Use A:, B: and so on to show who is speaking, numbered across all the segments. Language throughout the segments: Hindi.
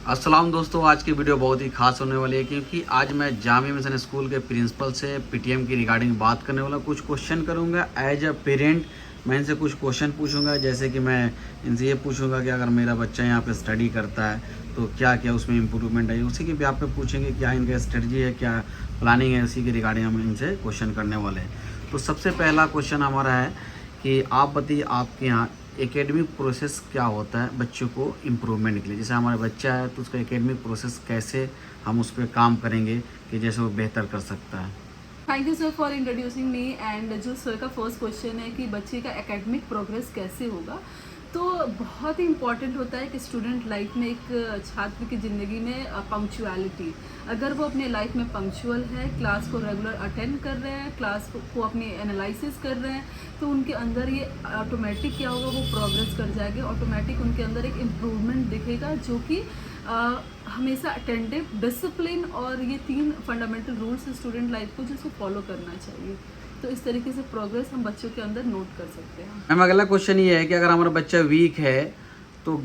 A: अस्सलाम दोस्तों, आज की वीडियो बहुत ही खास होने वाली है क्योंकि आज मैं जामिया मिशन स्कूल के प्रिंसिपल से पीटीएम की रिगार्डिंग बात करने वाला। कुछ क्वेश्चन करूंगा एज अ पेरेंट। मैं इनसे कुछ क्वेश्चन पूछूंगा, जैसे कि मैं इनसे ये पूछूंगा कि अगर मेरा बच्चा यहाँ पे स्टडी करता है तो क्या क्या उसमें इम्प्रूवमेंट है। उसी के भी आप पे पूछेंगे क्या इनका स्ट्रेटजी है, क्या प्लानिंग है, उसी के रिगार्डिंग हम इनसे क्वेश्चन करने वाले हैं। तो सबसे पहला क्वेश्चन हमारा है कि आप बताइए आपके यहाँ एकेडमिक प्रोसेस क्या होता है बच्चों को इम्प्रूवमेंट के लिए। जैसे हमारा बच्चा है तो उसका एकेडमिक प्रोसेस कैसे हम उस पर काम करेंगे कि जैसे वो बेहतर कर सकता है।
B: Thank you sir for introducing me. And जो सर का फर्स्ट क्वेश्चन है कि बच्चे का एकेडमिक प्रोग्रेस कैसे होगा, तो बहुत ही इंपॉर्टेंट होता है कि स्टूडेंट लाइफ में, एक छात्र की ज़िंदगी में पंक्चुअलिटी, अगर वो अपने लाइफ में पंक्चुअल है, क्लास को रेगुलर अटेंड कर रहे हैं, क्लास को अपनी एनालिसिस कर रहे हैं, तो उनके अंदर ये ऑटोमेटिक क्या होगा, वो प्रोग्रेस कर जाएंगे। ऑटोमेटिक उनके अंदर एक इम्प्रूवमेंट दिखेगा जो कि हमेशा अटेंटिव, डिसिप्लिन और ये 3 फंडामेंटल रूल्स स्टूडेंट लाइफ को जिसको फॉलो करना चाहिए। तो इस तरीके से प्रोग्रेस हम बच्चों के अंदर नोट कर सकते हैं।
A: मैम अगला क्वेश्चन ये है कि अगर हमारा बच्चा वीक है तो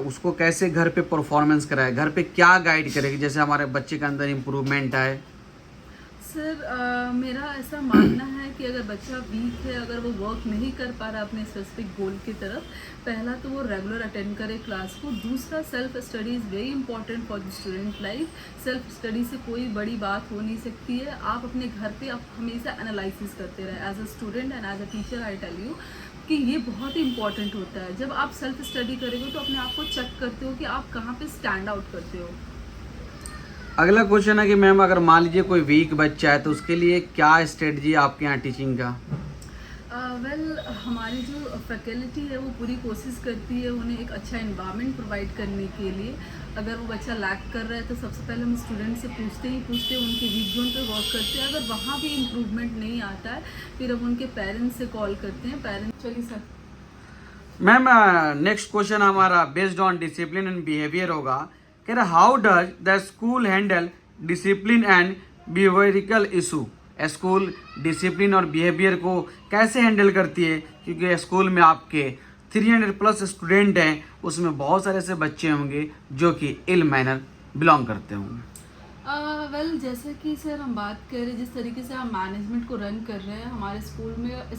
A: उसको कैसे घर पे परफॉर्मेंस कराए, घर पे क्या गाइड करेगी जैसे हमारे बच्चे के अंदर इम्प्रूवमेंट आए।
B: सर मेरा ऐसा मानना है कि अगर बच्चा वीक है, अगर वो वर्क नहीं कर पा रहा अपने स्पेसिफिक गोल की तरफ, पहला तो वो रेगुलर अटेंड करे क्लास को। दूसरा, self study is very important for the student life. Self study से कोई बड़ी बात हो नहीं सकती है। आप अपने घर पे आप हमेशा एनालिसिस करते रहे। As a student and as a teacher I tell you कि ये बहुत ही इंपॉर्टेंट होता है। जब आप सेल्फ स्टडी करेंगे तो अपने आप को चेक करते हो कि आप कहाँ पे स्टैंड आउट करते हो।
A: अगला क्वेश्चन है कि मैम अगर मान लीजिए कोई वीक बच्चा है तो उसके लिए क्या स्ट्रेटजी आपके यहाँ टीचिंग का।
B: हमारी जो फैकल्टी है वो पूरी कोशिश करती है उन्हें एक अच्छा इन्वायरमेंट प्रोवाइड करने के लिए। अगर वो बच्चा लैक कर रहा है तो सबसे पहले हम स्टूडेंट से पूछते उनके वीक जोन पे वर्क करते हैं। अगर वहाँ भी इम्प्रूवमेंट नहीं आता है फिर हम उनके पेरेंट्स से कॉल करते हैं। पेरेंट्स, चलिए सर।
A: मैम नेक्स्ट क्वेश्चन हमारा based on discipline and behaviour होगा। कह रहे how does the school handle discipline and behavioural issue. School discipline और बिहेवियर को कैसे हैंडल करती है, क्योंकि स्कूल में आपके 300+ स्टूडेंट हैं, उसमें बहुत सारे ऐसे बच्चे होंगे जो कि इल मैनर बिलोंग करते होंगे।
B: जैसे कि सर हम बात करें जिस तरीके से हम मैनेजमेंट को रन कर रहे हैं हमारे स्कूल में,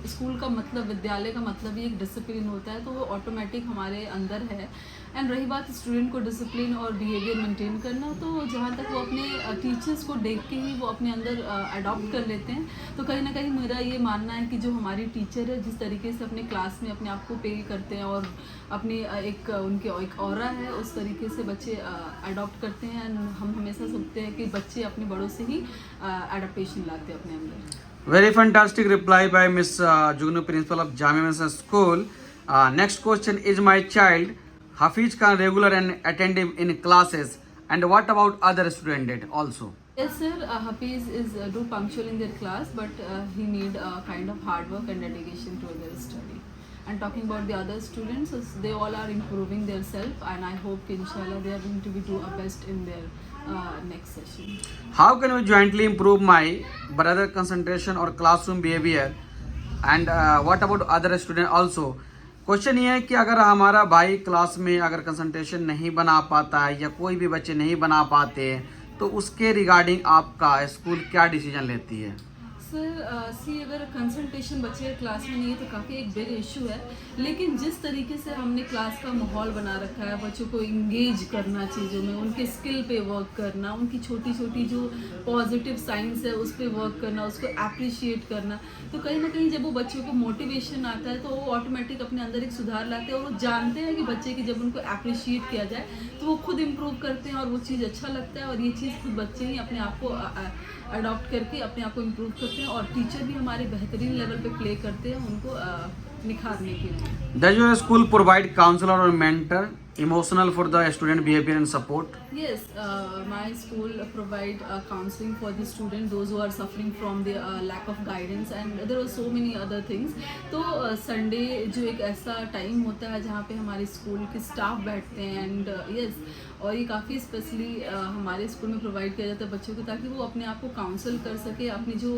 B: स्कूल का मतलब, विद्यालय का मतलब ही एक डिसिप्लिन होता है, तो वो ऑटोमेटिक हमारे अंदर है। एंड रही बात स्टूडेंट को डिसिप्लिन और बिहेवियर मेंटेन करना, तो जहाँ तक वो अपने टीचर्स को देख के ही वो अपने अंदर अडॉप्ट कर लेते हैं। तो कहीं ना कहीं मेरा ये मानना है कि जो हमारी टीचर है जिस तरीके से अपने क्लास में अपने आप को पे करते हैं और अपनी एक उनके एक ऑरा है, उस तरीके से बच्चे अडॉप्ट करते हैं। एंड हम हमेशा सोचते हैं कि बच्चे अपने बड़ों से ही एडाप्टेशन लाते हैं अपने अंदर।
A: Very fantastic reply by Miss Jugnu, principal of Jamia Mills School. Next question is my child Hafiz Khan regular and attentive in classes, and what about other student also?
B: Yes, sir. Hafiz is do punctual in their class, but he need kind of hard work and dedication to their study. And talking about the other students, they all are improving their self, and I hope inshallah they are going to be do a best in their next session.
A: How can we jointly improve my brother concentration or classroom behavior, and what about other student also? Question ये है कि अगर हमारा भाई क्लास में अगर कंसंट्रेशन नहीं बना पाता है या कोई भी बच्चे नहीं बना पाते हैं तो उसके रिगार्डिंग आपका स्कूल क्या डिसीजन लेती है।
B: सर अगर कंसंट्रेशन बच्चे के क्लास में नहीं है तो काफ़ी एक बिग इशू है। लेकिन जिस तरीके से हमने क्लास का माहौल बना रखा है, बच्चों को इंगेज करना चीज़ों में, उनके स्किल पे वर्क करना, उनकी छोटी छोटी जो पॉजिटिव साइंस है उस पर वर्क करना, उसको अप्रिशिएट करना, तो कहीं ना कहीं जब वो बच्चों को मोटिवेशन आता है तो वो ऑटोमेटिक अपने अंदर एक सुधार लाते हैं। और वो जानते हैं कि बच्चे की जब उनको अप्रिशिएट किया जाए तो वो खुद इम्प्रूव करते हैं और वो चीज़ अच्छा लगता है। और ये चीज़ खुद बच्चे ही अपने आप को अडॉप्ट करके अपने आप को इम्प्रूव करते हैं। और टीचर भी हमारे बेहतरीन लेवल पे प्ले करते हैं उनको निखारने के लिए।
A: Does your school provide counselor or mentor emotional for the student behavior and support?
B: Yes, my school provide counseling for the student, those who are suffering from the lack of guidance, and there are so many other things. तो संडे जो एक ऐसा टाइम होता है जहाँ पे हमारे स्कूल के स्टाफ बैठते हैं, एंड यस, और ये काफ़ी स्पेशली हमारे स्कूल में प्रोवाइड किया जाता है बच्चों को, ताकि वो अपने आप को काउंसल कर सके, अपनी जो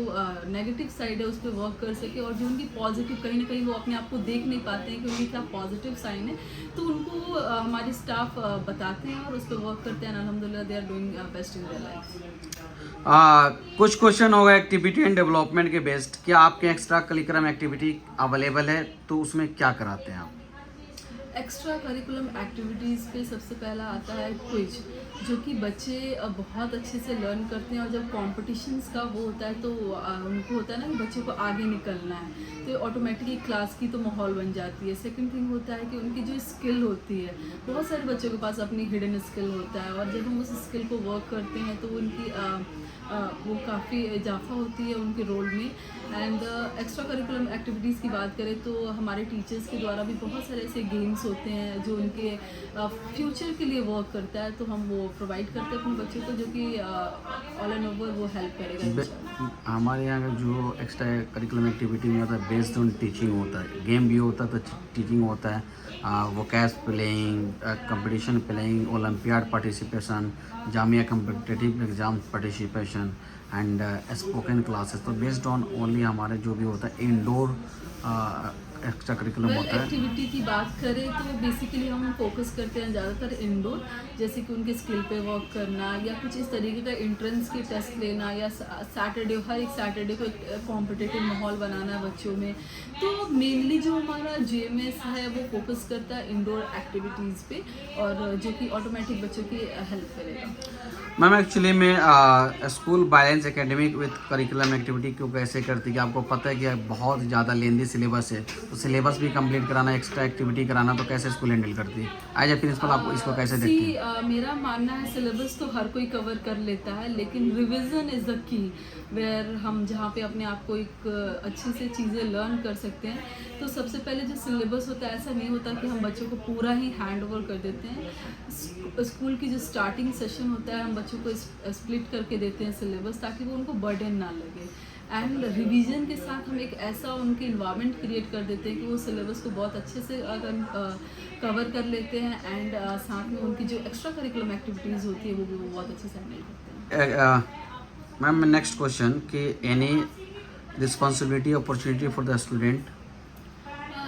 B: नेगेटिव साइड है उस पर वर्क कर सके, और जो उनकी पॉजिटिव, कहीं ना कहीं वो अपने आप को देख नहीं पाते हैं कि उनकी क्या पॉजिटिव साइन है, तो उनको हमारे स्टाफ बताते हैं और उस पर वर्क करते हैं, अल्हम्दुलिल्लाह they are doing best in their life.
A: कुछ क्वेश्चन होगा एक्टिविटी एंड डेवलपमेंट के बेस्ड। क्या आपके एक्स्ट्रा करिकुलम एक्टिविटी अवेलेबल है, तो उसमें क्या कराते हैं आप?
B: एक्स्ट्रा करिकुलम एक्टिविटीज़ पे सबसे पहला आता है क्विज, जो कि बच्चे बहुत अच्छे से लर्न करते हैं, और जब कॉम्पिटिशन्स का वो होता है तो उनको होता है ना कि बच्चों को आगे निकलना है, तो ऑटोमेटिकली क्लास की तो माहौल बन जाती है। सेकंड थिंग होता है कि उनकी जो स्किल होती है, बहुत सारे बच्चों के पास अपनी हिडन स्किल होता है, और जब हम उस स्किल को वर्क करते हैं तो उनकी वो काफ़ी इजाफा होती है उनके रोल में। एंड एक्स्ट्रा करिकुलम एक्टिविटीज़ की बात करें तो हमारे टीचर्स के द्वारा भी बहुत सारे ऐसे गेम्स होते हैं जो उनके फ्यूचर के लिए वर्क करता है, तो हम वो प्रोवाइड करते हैं अपने बच्चों को, जो कि ऑल एंड ओवर वो हेल्प करेगा इंशाल्लाह।
A: हमारे यहाँ का जो एक्स्ट्रा करिकुलम एक्टिविटी में होता है बेस्ड ऑन टीचिंग होता है, गेम भी होता है तो टीचिंग होता है, vocals playing, competition playing, olympiad participation, Jamia competitive exam participation and spoken classes. तो बेस्ड ऑन ओनली हमारे जो भी होता है इंडोर एक्स्ट्रा करिकुलम होता है।
B: एक्टिविटी की बात करें तो बेसिकली हम फोकस करते हैं ज़्यादातर इंडोर, जैसे कि उनके स्किल पे वर्क करना या कुछ इस तरीके का एंट्रेंस की टेस्ट लेना, या सैटरडे हर एक सैटरडे को एक कॉम्पिटिटिव माहौल बनाना है बच्चों में। तो मेनली जो हमारा JMS है वो फोकस करता है इंडोर एक्टिविटीज़ पे, और जो कि ऑटोमेटिक बच्चों की हेल्प करेगा।
A: मैम एक्चुअली में school balance academic with curriculum activity क्यों कैसे करती है कि आपको पता है कि बहुत ज़्यादा लेंदी सिलेबस है, तो सिलेबस भी कंप्लीट कराना, एक्स्ट्रा एक्टिविटी कराना, तो कैसे स्कूल हैंडल करती है? एज ए प्रिंसिपल आप इसको कैसे देखती हैं?
B: मेरा मानना है सिलेबस तो हर कोई कवर कर लेता है, लेकिन revision is the key, where हम जहाँ पे अपने आप को एक अच्छे से चीज़ें लर्न कर सकते हैं। तो सबसे पहले जो सिलेबस होता है, ऐसा नहीं होता कि हम बच्चों को पूरा ही हैंड ओवर कर देते हैं। स्कूल की जो स्टार्टिंग सेशन होता है, हम बच्चों को स्प्लिट करके देते हैं सिलेबस, ताकि वो उनको बर्डन ना लगे। एंड रिवीजन के साथ हम एक ऐसा उनके इन्वायरमेंट क्रिएट कर देते हैं कि वो सिलेबस को बहुत अच्छे से कवर कर लेते हैं, एंड साथ में उनकी जो एक्स्ट्रा करिकुलम एक्टिविटीज़ होती है वो भी वो बहुत अच्छे से हैंडल करते हैं।
A: मैम नेक्स्ट क्वेश्चन कि any responsibility opportunity for the student?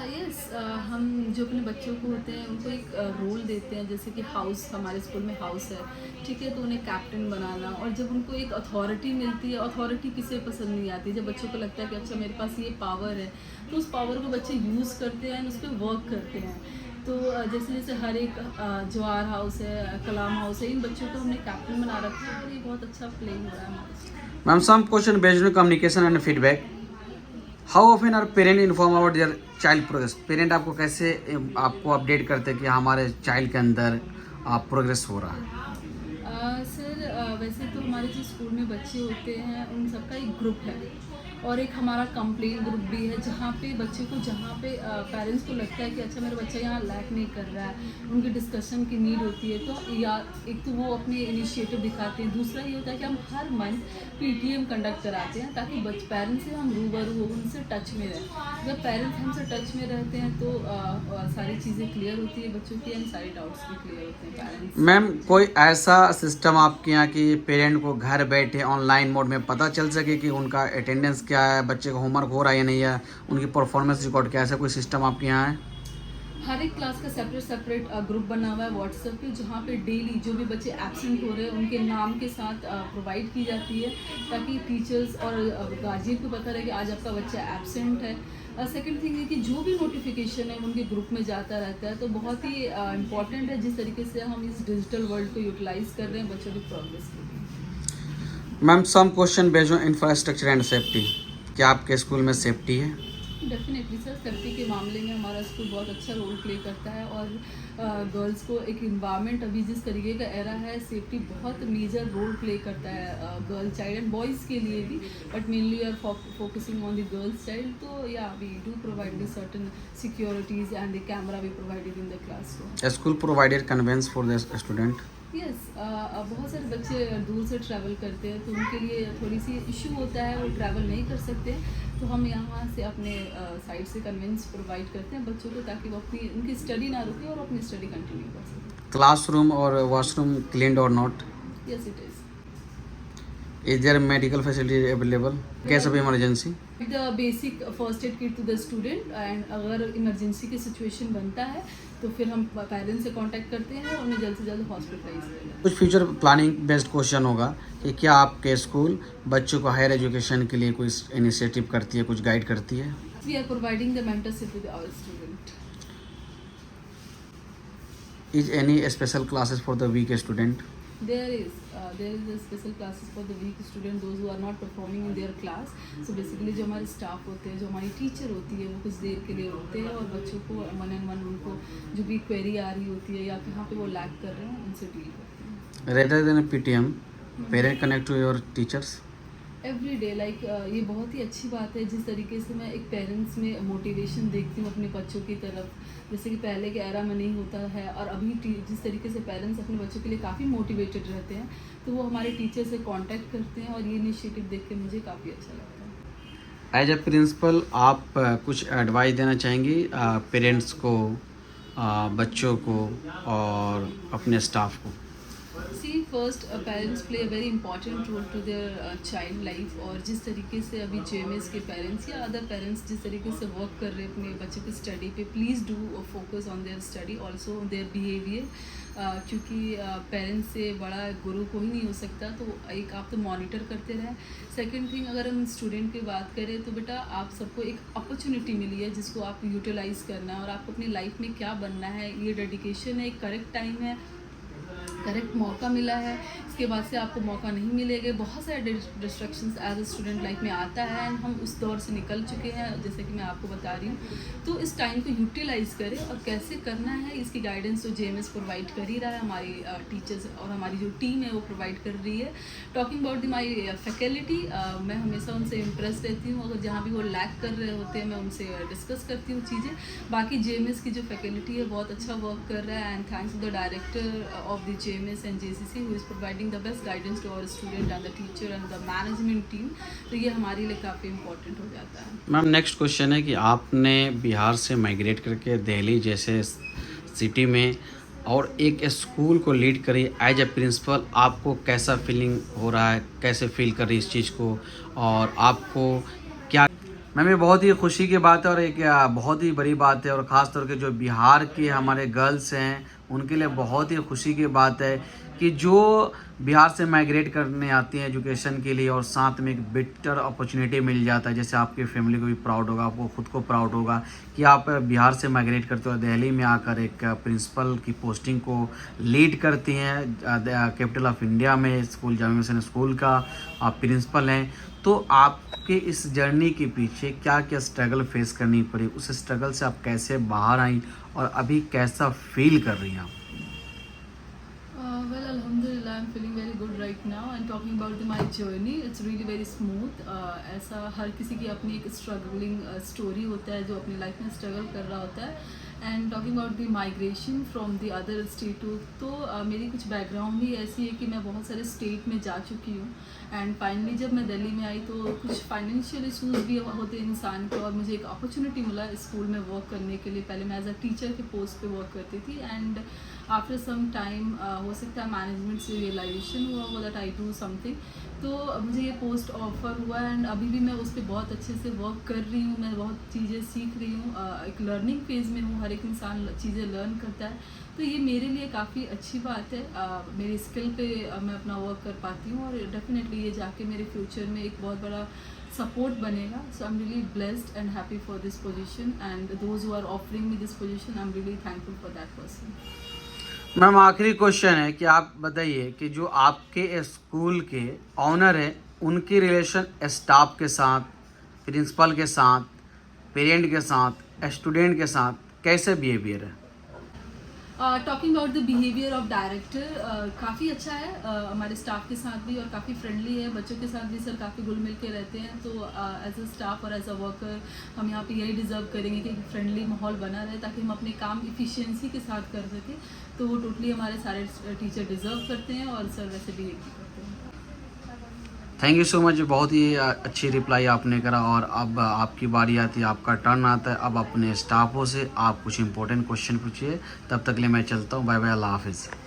B: Yes, हम जो अपने बच्चों को होते हैं उनको एक रोल देते हैं, जैसे कि हाउस, हमारे स्कूल में हाउस है, ठीक है, तो उन्हें कैप्टन बनाना, और जब उनको एक अथॉरिटी मिलती है, अथॉरिटी किसे पसंद नहीं आती, जब बच्चों को लगता है कि अच्छा मेरे पास ये पावर है, तो उस पावर को बच्चे यूज़ करते हैं, उस पर वर्क करते हैं। तो जैसे जैसे हर एक जवाहर हाउस है, कलाम हाउस है, इन बच्चों को हमने कैप्टन बना रखा है, और ये बहुत अच्छा प्लेइंग हो रहा है हमारे school.
A: Ma'am some question based on communication and feedback. How often are parent inform about their child progress? Parent आपको कैसे आपको अपडेट करते हैं कि हमारे चाइल्ड के अंदर प्रोग्रेस हो रहा है?
B: सर वैसे तो हमारे जो स्कूल में बच्चे होते हैं उन सबका एक ग्रुप है, और एक हमारा कंप्लेन ग्रुप भी है, जहाँ पे बच्चे को, जहाँ पे पेरेंट्स को लगता है कि अच्छा मेरा बच्चा यहाँ लैक नहीं कर रहा है, उनकी डिस्कशन की नीड होती है, तो या एक तो वो अपने इनिशिएटिव दिखाते हैं, दूसरा ये होता है कि हम हर मंथ PTM कंडक्ट कराते हैं, ताकि पेरेंट्स से हम रूबरू हो, उनसे टच में रहें। जब पेरेंट्स हमसे टच में रहते हैं तो सारी चीज़ें क्लियर होती है बच्चों की, एंड सारे डाउट्स भी क्लियर होते हैं पेरेंट्स।
A: मैम कोई ऐसा सिस्टम आपके यहाँ कि पेरेंट को घर बैठे ऑनलाइन मोड में पता चल सके कि उनका अटेंडेंस क्या है, बच्चे का होमवर्क हो रहा है या नहीं है, उनकी परफॉर्मेंस रिकॉर्ड क्या है, ऐसा कोई सिस्टम आपके यहाँ है?
B: हर एक क्लास का सेपरेट ग्रुप बना हुआ है व्हाट्सएप पे, जहाँ पे डेली जो भी बच्चे एब्सेंट हो रहे हैं उनके नाम के साथ प्रोवाइड की जाती है, ताकि टीचर्स और गार्जियन को पता रहे कि आज आपका बच्चा एब्सेंट है। सेकंड थिंग है कि जो भी नोटिफिकेशन है उनके ग्रुप में जाता रहता है, तो बहुत ही इम्पॉर्टेंट है जिस तरीके से हम इस डिजिटल वर्ल्ड को यूटिलाइज कर रहे हैं बच्चों की प्रोग्रेस के लिए।
A: Ma'am some question based on infrastructure and safety. क्या आपके स्कूल में सेफ्टी है?
B: डेफिनेटली सर, सेफ्टी के मामले में हमारा स्कूल बहुत अच्छा रोल प्ले करता है, और गर्ल्स को एक इन्वायरमेंट, अभी जिस तरीके का एरा है, सेफ्टी बहुत मेजर रोल प्ले करता है गर्ल चाइल्ड एंड बॉयज़ के लिए भी, but mainly are focusing on the girls child. तो या we do provide the certain securities and the camera we provided in the classroom.
A: School provided conveyance for the student?
B: Yes, बहुत सारे बच्चे दूर से ट्रैवल करते हैं, तो उनके लिए थोड़ी सी इशू होता है, वो ट्रैवल नहीं कर सकते, तो हम यहाँ से अपने साइड से कन्वेंस प्रोवाइड करते हैं बच्चों को, ताकि वो अपनी उनकी स्टडी ना रुके और अपनी स्टडी कंटिन्यू कर सकें।
A: क्लासरूम और वॉशरूम क्लीन्ड और not?
B: Yes it is.
A: Is there medical facility available case of emergency?
B: The basic first aid kit to the student, and अगर इमरजेंसी की सिचुएशन बनता है तो फिर हम पेरेंट्स से कांटेक्ट करते हैं और उन्हें जल्द से जल्द हॉस्पिटलाइज करते हैं।
A: कुछ फ्यूचर प्लानिंग बेस्ड क्वेश्चन होगा कि क्या आपके स्कूल बच्चों को हायर एजुकेशन के लिए कोई इनिशिएटिव करती है, कुछ गाइड करती है?
B: We are providing the mentorship with our student.
A: Is any special classes for the weak student?
B: There is a special classes for the weak student, those who are not performing in their class. So basically जो हमारे स्टाफ होते हैं, जो हमारी टीचर होती है, वो कुछ देर के लिए होते हैं और बच्चों को मन एंड मन उनको जो भी क्वेरी आ रही होती है या कहाँ पे वो लैग कर रहे हैं उनसे डील करते हैं।
A: Rather than PTM, parent connect to your teachers
B: every day like ये बहुत ही अच्छी बात है जिस तरीके से मैं एक पेरेंट्स में मोटिवेशन देखती हूँ अपने बच्चों की तरफ, जैसे कि पहले के एरा में नहीं होता है और अभी जिस तरीके से पेरेंट्स अपने बच्चों के लिए काफ़ी मोटिवेटेड रहते हैं, तो वो हमारे टीचर से कांटेक्ट करते हैं और ये इनिशिएटिव देख के मुझे काफ़ी अच्छा लगता है।
A: एज ए प्रिंसिपल आप कुछ एडवाइस देना चाहेंगी पेरेंट्स को, बच्चों को और अपने स्टाफ को?
B: See first parents play a very important role to their child life, और जिस तरीके से अभी JMS के पेरेंट्स या अदर पेरेंट्स जिस तरीके से वर्क कर रहे हैं अपने बच्चों की स्टडी पे, please do focus on their study also their behaviour, क्योंकि पेरेंट्स से बड़ा गुरु कोई नहीं हो सकता, तो एक आप तो मॉनिटर करते रहें। सेकेंड थिंग, अगर हम स्टूडेंट की बात करें तो बेटा आप सबको एक अपॉर्चुनिटी मिली है जिसको आप यूटिलाइज़ करना है और आपको अपनी लाइफ में क्या बनना है, ये डेडिकेशन है, एक करेक्ट टाइम है, करेक्ट मौका मिला है, इसके बाद से आपको मौका नहीं मिलेगा। बहुत सारे distractions as a student life में आता है एंड हम उस दौर से निकल चुके हैं, जैसे कि मैं आपको बता रही हूँ। तो इस टाइम को यूटिलाइज़ करें और कैसे करना है इसकी गाइडेंस तो JMS प्रोवाइड कर ही रहा है, हमारी टीचर्स और हमारी जो टीम है वो प्रोवाइड कर रही है। टॉकिंग अबाउट माई फैकल्टी, मैं हमेशा उनसे इम्प्रेस रहती हूँ, अगर जहाँ भी वो लैक कर रहे होते हैं मैं उनसे डिस्कस करती हूँ चीज़ें। बाकी JMS की जो फैकल्टी है बहुत अच्छा वर्क कर रहा है and thanks to the director of the JMS and JCC who is providing the best guidance to our student and the teacher and the management team, तो ये हमारे लिए काफ़ी इम्पोर्टेंट हो जाता है।
A: मैम नेक्स्ट क्वेश्चन है कि आपने बिहार से माइग्रेट करके दिल्ली जैसे सिटी में और एक स्कूल को लीड करी एज ए प्रिंसिपल, आपको कैसा फीलिंग हो रहा है, कैसे फील कर रही इस चीज़ को और आपको क्या? मैम ये बहुत ही खुशी की बात है और एक बहुत ही बड़ी बात है और ख़ास तौर के जो बिहार के हमारे गर्ल्स हैं उनके लिए बहुत ही खुशी की बात है कि जो बिहार से माइग्रेट करने आती हैं एजुकेशन के लिए और साथ में एक बेटर अपॉर्चुनिटी मिल जाता है, जैसे आपकी फैमिली को भी प्राउड होगा, आपको खुद को प्राउड होगा कि आप बिहार से माइग्रेट करते हो, दिल्ली में आकर एक प्रिंसिपल की पोस्टिंग को लीड करती हैं, कैपिटल ऑफ इंडिया में स्कूल जामिया मिशन स्कूल का आप प्रिंसिपल हैं। तो आपके इस जर्नी के पीछे क्या क्या स्ट्रगल फेस करनी पड़ी, उस स्ट्रगल से आप कैसे बाहर आई और अभी कैसा फील कर रही हैं आप?
B: Well, alhamdulillah, I'm feeling very good right now and talking about my journey, it's really very smooth. ऐसा हर किसी की अपनी एक स्ट्रगलिंग स्टोरी होता है जो अपनी लाइफ में स्ट्रगल कर रहा होता है। And talking about the migration from the other state तो मेरी कुछ बैकग्राउंड भी ऐसी है कि मैं बहुत सारे स्टेट में जा चुकी हूँ एंड फाइनली जब मैं दिल्ली में आई तो कुछ फाइनेंशियल इशूज़ भी होते हैं इंसान के और मुझे एक अपॉर्चुनिटी मिला स्कूल में वर्क करने के लिए। पहले मैं एज अ टीचर के पोस्ट पे वर्क करती थी एंड आफ्टर सम टाइम हो सकता है मैनेजमेंट से रियलाइजेशन हुआ दैट आई डू समथिंग, तो मुझे ये पोस्ट ऑफर हुआ एंड अभी भी मैं उस पर बहुत अच्छे से वर्क कर रही हूँ, मैं बहुत चीज़ें सीख रही हूँ, एक लर्निंग फेज़ में हूँ, हर एक इंसान चीज़ें लर्न करता है, तो ये मेरे लिए काफ़ी अच्छी बात है। मेरी स्किल पे मैं अपना वर्क कर पाती हूँ और डेफिनेटली ये जाके मेरे फ्यूचर में एक बहुत बड़ा सपोर्ट बनेगा। So I am really blessed and happy for this position and those who are offering me this position I am really thankful for that person.
A: Ma'am आखिरी क्वेश्चन है कि आप बताइए कि जो आपके स्कूल के ऑनर हैं उनकी रिलेशन स्टाफ के साथ, प्रिंसिपल के साथ, पेरेंट के साथ, स्टूडेंट के साथ कैसे बिहेवियर है?
B: Talking about the behaviour of director, काफ़ी अच्छा है हमारे स्टाफ के साथ भी और काफ़ी फ्रेंडली है, बच्चों के साथ भी सर काफ़ी घुल मिल के रहते हैं। तो एज अ स्टाफ और एज अ वर्कर हम यहाँ पे यही डिज़र्व करेंगे कि फ्रेंडली माहौल बना रहे ताकि हम अपने काम इफ़िशियंसी के साथ कर सकें, तो वो टोटली हमारे सारे टीचर डिज़र्व करते हैं और सर वैसे बिहेव भी करते हैं।
A: थैंक यू सो मच, बहुत ही अच्छी रिप्लाई आपने करा और अब आपकी बारी आती है, आपका टर्न आता है। अब अपने स्टाफों से आप कुछ इंपॉर्टेंट क्वेश्चन पूछिए, तब तक के लिए मैं चलता हूँ। बाय बाय, अल्लाह हाफिज़।